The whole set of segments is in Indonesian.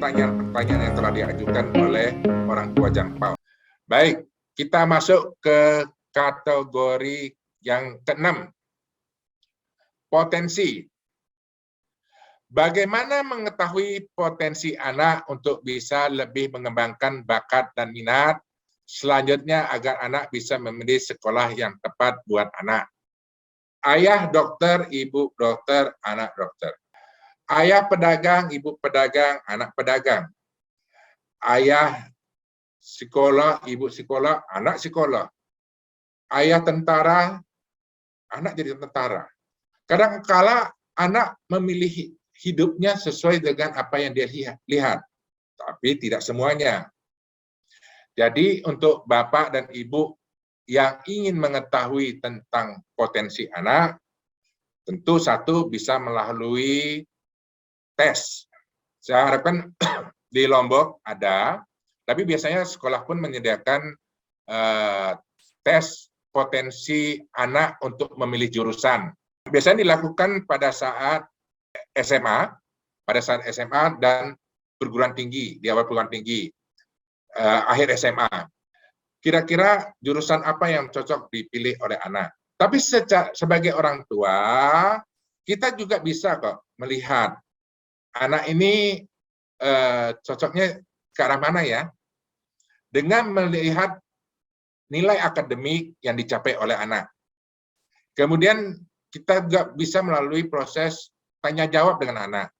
pertanyaan-pertanyaan yang telah diajukan oleh orang tua jangkau. Baik, kita masuk ke kategori yang keenam, potensi. Bagaimana mengetahui potensi anak untuk bisa lebih mengembangkan bakat dan minat selanjutnya agar anak bisa memilih sekolah yang tepat buat anak? Ayah dokter, ibu dokter, anak dokter. Ayah pedagang, ibu pedagang, anak pedagang. Ayah psikolog, ibu psikolog, anak psikolog. Ayah tentara, anak jadi tentara. Kadang-kala anak memilih hidupnya sesuai dengan apa yang dia lihat, tapi tidak semuanya. Jadi untuk Bapak dan Ibu yang ingin mengetahui tentang potensi anak, tentu satu bisa melalui tes. Saya harapkan di Lombok ada, tapi biasanya sekolah pun menyediakan tes potensi anak untuk memilih jurusan. Biasanya dilakukan pada saat SMA, dan perguruan tinggi, di awal perguruan tinggi, akhir SMA. Kira-kira jurusan apa yang cocok dipilih oleh anak. Tapi sebagai orang tua, kita juga bisa kok melihat anak ini cocoknya ke arah mana ya, dengan melihat nilai akademik yang dicapai oleh anak. Kemudian kita juga bisa melalui proses tanya jawab dengan anak.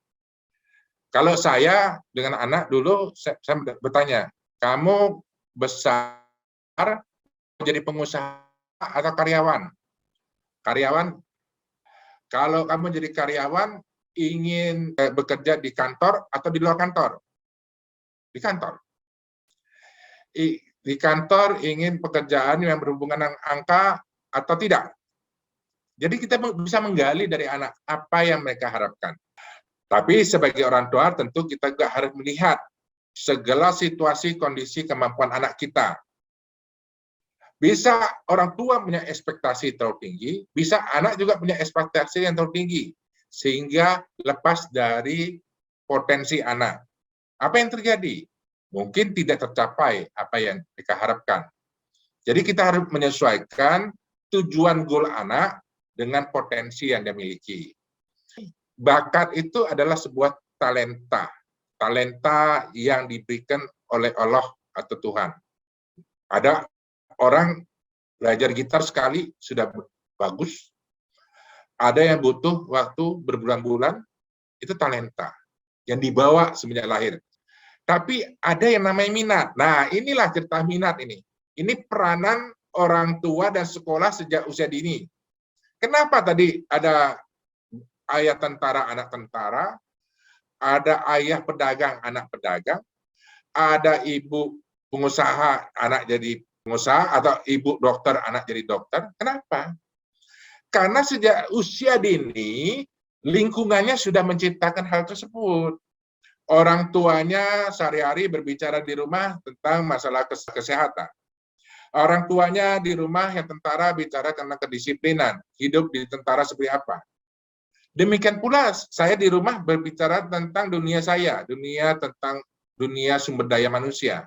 Kalau saya dengan anak dulu, saya bertanya, kamu besar menjadi pengusaha atau karyawan? Karyawan, kalau kamu jadi karyawan, ingin bekerja di kantor atau di luar kantor? Di kantor. Di kantor ingin pekerjaan yang berhubungan dengan angka atau tidak? Jadi kita bisa menggali dari anak apa yang mereka harapkan. Tapi sebagai orang tua tentu kita juga harus melihat segala situasi, kondisi, kemampuan anak kita. Bisa orang tua punya ekspektasi terlalu tinggi, bisa anak juga punya ekspektasi yang terlalu tinggi. Sehingga lepas dari potensi anak. Apa yang terjadi? Mungkin tidak tercapai apa yang mereka harapkan. Jadi kita harus menyesuaikan tujuan goal anak dengan potensi yang dia miliki. Bakat itu adalah sebuah talenta. Talenta yang diberikan oleh Allah atau Tuhan. Ada orang belajar gitar sekali sudah bagus. Ada yang butuh waktu berbulan-bulan, itu talenta yang dibawa semenjak lahir. Tapi ada yang namanya minat. Nah, inilah cerita minat ini. Ini peranan orang tua dan sekolah sejak usia dini. Kenapa tadi ada ayah tentara, anak tentara, ada ayah pedagang, anak pedagang, ada ibu pengusaha, anak jadi pengusaha, atau ibu dokter, anak jadi dokter? Kenapa? Karena sejak usia dini, lingkungannya sudah menciptakan hal tersebut. Orang tuanya sehari-hari berbicara di rumah tentang masalah kesehatan. Orang tuanya di rumah yang tentara bicara tentang kedisiplinan, hidup di tentara seperti apa. Demikian pula saya di rumah berbicara tentang dunia saya, tentang dunia sumber daya manusia.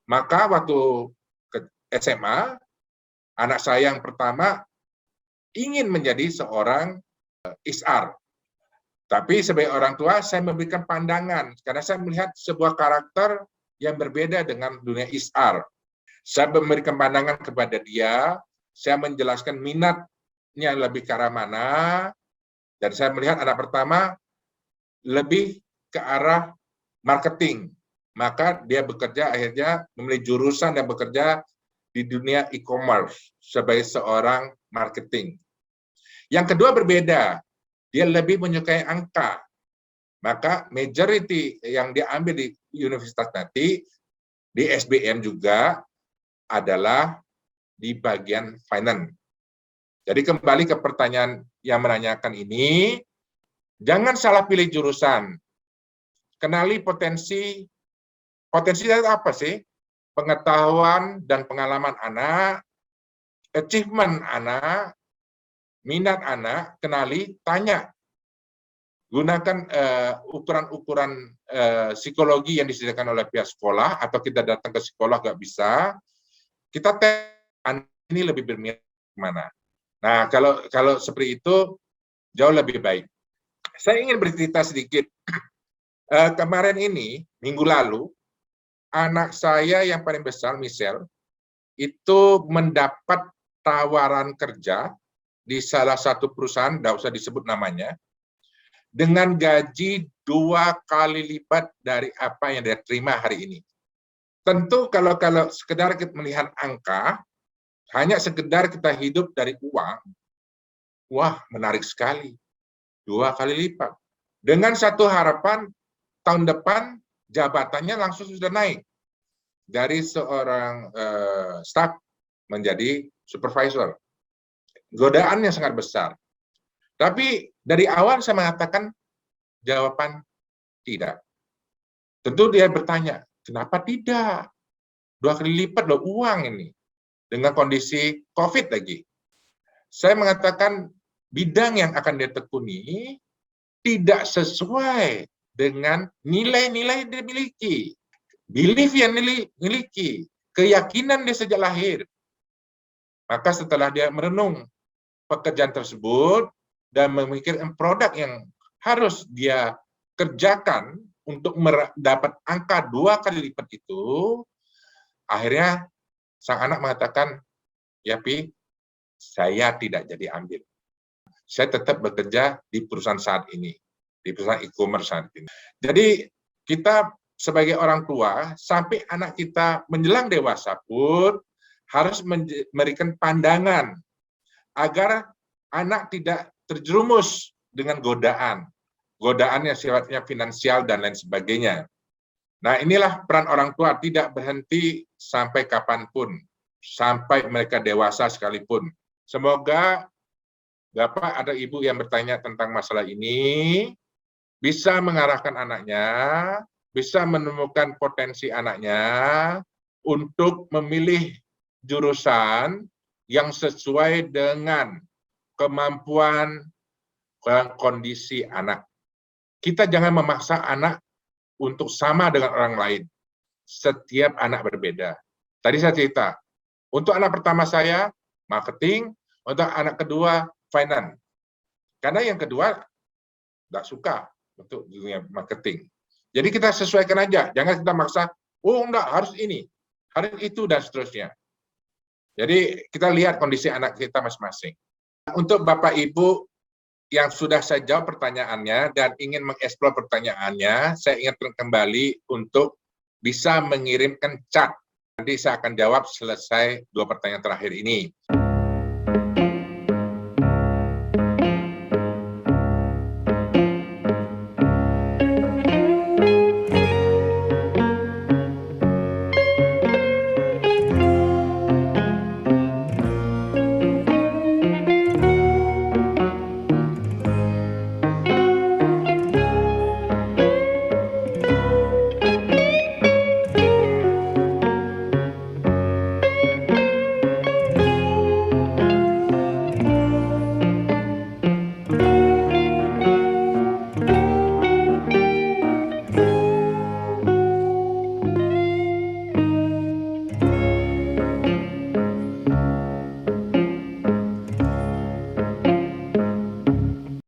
Maka waktu ke SMA, anak saya yang pertama ingin menjadi seorang ISR. Tapi sebagai orang tua, saya memberikan pandangan, karena saya melihat sebuah karakter yang berbeda dengan dunia ISR. Saya memberikan pandangan kepada dia, saya menjelaskan minatnya lebih ke arah mana, dan saya melihat anak pertama lebih ke arah marketing. Maka dia bekerja, akhirnya memilih jurusan dan bekerja di dunia e-commerce sebagai seorang marketing. Yang kedua berbeda, dia lebih menyukai angka. Maka majority yang diambil di universitas nanti, di SBM juga adalah di bagian finance. Jadi kembali ke pertanyaan yang menanyakan ini, jangan salah pilih jurusan. Kenali potensi. Potensi itu apa sih? Pengetahuan dan pengalaman anak, achievement anak, minat anak, kenali, tanya. gunakan ukuran-ukuran psikologi yang disediakan oleh pihak sekolah, atau kita datang ke sekolah nggak bisa, kita tes ini lebih berminat kemana. Nah, kalau seperti itu jauh lebih baik. Saya ingin bercerita sedikit. Kemarin ini, minggu lalu, anak saya yang paling besar, Michelle, itu mendapat tawaran kerja di salah satu perusahaan, tidak usah disebut namanya, dengan gaji 2 kali lipat dari apa yang dia terima hari ini. Tentu kalau sekedar kita melihat angka, hanya sekedar kita hidup dari uang, wah menarik sekali, 2 kali lipat. Dengan satu harapan, tahun depan jabatannya langsung sudah naik dari seorang staf menjadi supervisor. Godaannya sangat besar. Tapi dari awal saya mengatakan jawaban tidak. Tentu dia bertanya, kenapa tidak? 2 kali lipat loh uang ini. Dengan kondisi COVID lagi. Saya mengatakan bidang yang akan dia tekuni tidak sesuai dengan nilai-nilai yang dia miliki. Belief yang dia miliki. Keyakinan dia sejak lahir. Maka setelah dia merenung pekerjaan tersebut dan memikirkan produk yang harus dia kerjakan untuk mendapat angka 2 kali lipat itu, akhirnya sang anak mengatakan, ya Pi, saya tidak jadi ambil. Saya tetap bekerja di perusahaan saat ini, di perusahaan e-commerce saat ini. Jadi kita sebagai orang tua, sampai anak kita menjelang dewasa pun harus memberikan pandangan agar anak tidak terjerumus dengan godaan yang sifatnya finansial dan lain sebagainya. Nah, inilah peran orang tua, tidak berhenti sampai kapanpun, sampai mereka dewasa sekalipun. Semoga Bapak atau Ibu yang bertanya tentang masalah ini bisa mengarahkan anaknya, bisa menemukan potensi anaknya untuk memilih jurusan yang sesuai dengan kemampuan dan kondisi anak. Kita jangan memaksa anak untuk sama dengan orang lain. Setiap anak berbeda. Tadi saya cerita, untuk anak pertama saya, marketing, untuk anak kedua, finance. Karena yang kedua, nggak suka untuk dunia marketing. Jadi kita sesuaikan aja, jangan kita maksa, oh enggak, harus ini, harus itu, dan seterusnya. Jadi kita lihat kondisi anak kita masing-masing. Untuk Bapak Ibu yang sudah saya jawab pertanyaannya dan ingin mengeksplor pertanyaannya, saya ingatkan kembali untuk bisa mengirimkan chat. Nanti saya akan jawab selesai 2 pertanyaan terakhir ini.